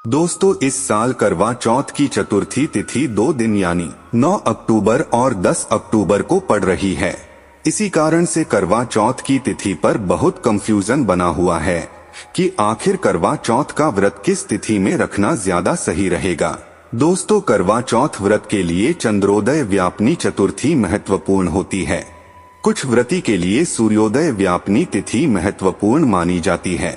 दोस्तों, इस साल करवा चौथ की चतुर्थी तिथि 2 दिन यानी 9 अक्टूबर और 10 अक्टूबर को पड़ रही है। इसी कारण से करवा चौथ की तिथि पर बहुत कंफ्यूजन बना हुआ है कि आखिर करवा चौथ का व्रत किस तिथि में रखना ज्यादा सही रहेगा। दोस्तों, करवा चौथ व्रत के लिए चंद्रोदय व्यापनी चतुर्थी महत्वपूर्ण होती है। कुछ व्रती के लिए सूर्योदय व्यापनी तिथि महत्वपूर्ण मानी जाती है,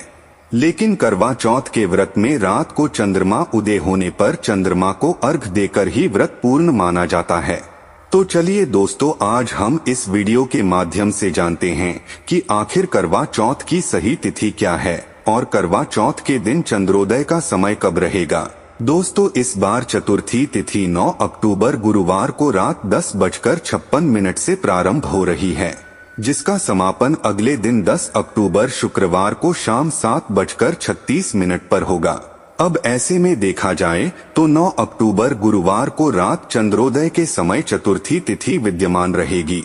लेकिन करवा चौथ के व्रत में रात को चंद्रमा उदय होने पर चंद्रमा को अर्घ देकर ही व्रत पूर्ण माना जाता है। तो चलिए दोस्तों, आज हम इस वीडियो के माध्यम से जानते हैं कि आखिर करवा चौथ की सही तिथि क्या है और करवा चौथ के दिन चंद्रोदय का समय कब रहेगा। दोस्तों, इस बार चतुर्थी तिथि 9 अक्टूबर गुरुवार को रात 10:56 से प्रारंभ हो रही है, जिसका समापन अगले दिन 10 अक्टूबर शुक्रवार को शाम 7:36 पर होगा। अब ऐसे में देखा जाए तो 9 अक्टूबर गुरुवार को रात चंद्रोदय के समय चतुर्थी तिथि विद्यमान रहेगी,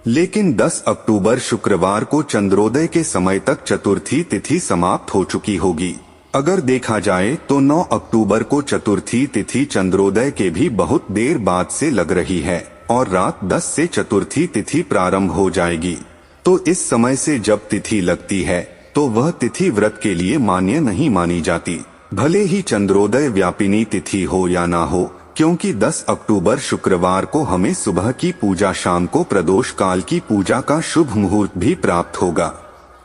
लेकिन 10 अक्टूबर शुक्रवार को चंद्रोदय के समय तक चतुर्थी तिथि समाप्त हो चुकी होगी। अगर देखा जाए तो 9 अक्टूबर को चतुर्थी तिथि चंद्रोदय के भी बहुत देर बाद से लग रही है और रात 10 से चतुर्थी तिथि प्रारंभ हो जाएगी। तो इस समय से जब तिथि लगती है तो वह तिथि व्रत के लिए मान्य नहीं मानी जाती, भले ही चंद्रोदय व्यापिनी तिथि हो या ना हो, क्योंकि 10 अक्टूबर शुक्रवार को हमें सुबह की पूजा, शाम को प्रदोष काल की पूजा का शुभ मुहूर्त भी प्राप्त होगा।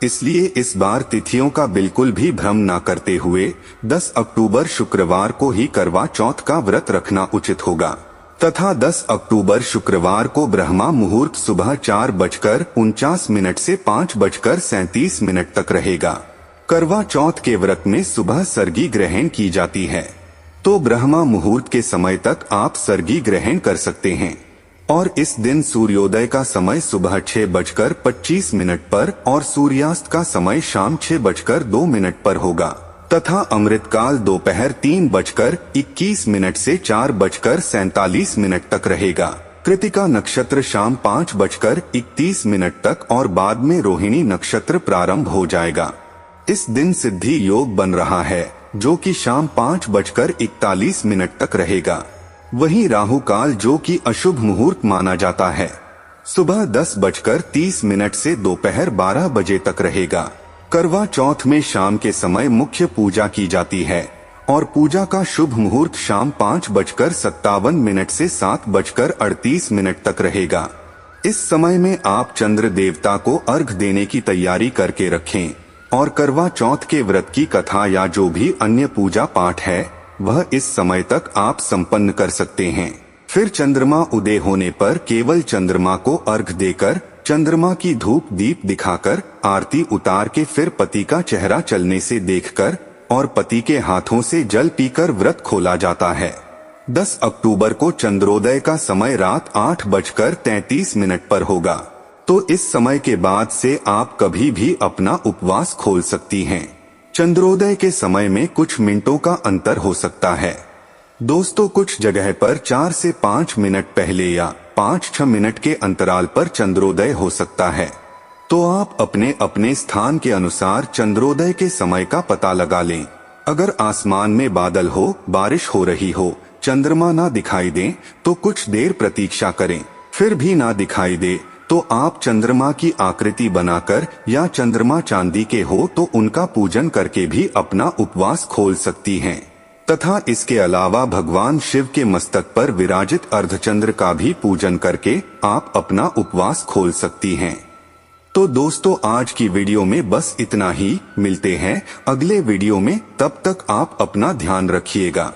इसलिए इस बार तिथियों का बिल्कुल भी भ्रम न करते हुए 10 अक्टूबर शुक्रवार को ही करवा चौथ का व्रत रखना उचित होगा तथा 10 अक्टूबर शुक्रवार को ब्रह्मा मुहूर्त सुबह 4:49 से 5:37 तक रहेगा। करवा चौथ के व्रत में सुबह सर्गी ग्रहण की जाती है, तो ब्रह्मा मुहूर्त के समय तक आप सर्गी ग्रहण कर सकते हैं और इस दिन सूर्योदय का समय सुबह 6:25 पर और सूर्यास्त का समय शाम 6:02 पर होगा तथा अमृतकाल दोपहर 3:21 से 4:47 तक रहेगा। कृतिका नक्षत्र शाम 5:31 तक और बाद में रोहिणी नक्षत्र प्रारंभ हो जाएगा। इस दिन सिद्धि योग बन रहा है, जो कि शाम 5:41 तक रहेगा। वहीं राहु काल, जो कि अशुभ मुहूर्त माना जाता है, सुबह 10:30 से दोपहर 12 बजे तक रहेगा। करवा चौथ में शाम के समय मुख्य पूजा की जाती है और पूजा का शुभ मुहूर्त शाम 5:57 से 7:38 तक रहेगा। इस समय में आप चंद्र देवता को अर्घ देने की तैयारी करके रखें और करवा चौथ के व्रत की कथा या जो भी अन्य पूजा पाठ है वह इस समय तक आप संपन्न कर सकते हैं। फिर चंद्रमा उदय होने पर केवल चंद्रमा को अर्घ देकर, चंद्रमा की धूप दीप दिखाकर, आरती उतार के फिर पति का चेहरा चलने से देखकर और पति के हाथों से जल पीकर व्रत खोला जाता है। 10 अक्टूबर को चंद्रोदय का समय रात 8:33 पर होगा, तो इस समय के बाद से आप कभी भी अपना उपवास खोल सकती हैं। चंद्रोदय के समय में कुछ मिनटों का अंतर हो सकता है। दोस्तों, कुछ जगह पर 4 से 5 मिनट पहले या 5-6 मिनट के अंतराल पर चंद्रोदय हो सकता है, तो आप अपने अपने स्थान के अनुसार चंद्रोदय के समय का पता लगा लें। अगर आसमान में बादल हो, बारिश हो रही हो, चंद्रमा ना दिखाई दे तो कुछ देर प्रतीक्षा करें। फिर भी ना दिखाई दे तो आप चंद्रमा की आकृति बनाकर या चंद्रमा चांदी के हो तो उनका पूजन करके भी अपना उपवास खोल सकती हैं तथा इसके अलावा भगवान शिव के मस्तक पर विराजित अर्धचंद्र का भी पूजन करके आप अपना उपवास खोल सकती हैं। तो दोस्तों, आज की वीडियो में बस इतना ही। मिलते हैं अगले वीडियो में, तब तक आप अपना ध्यान रखिएगा।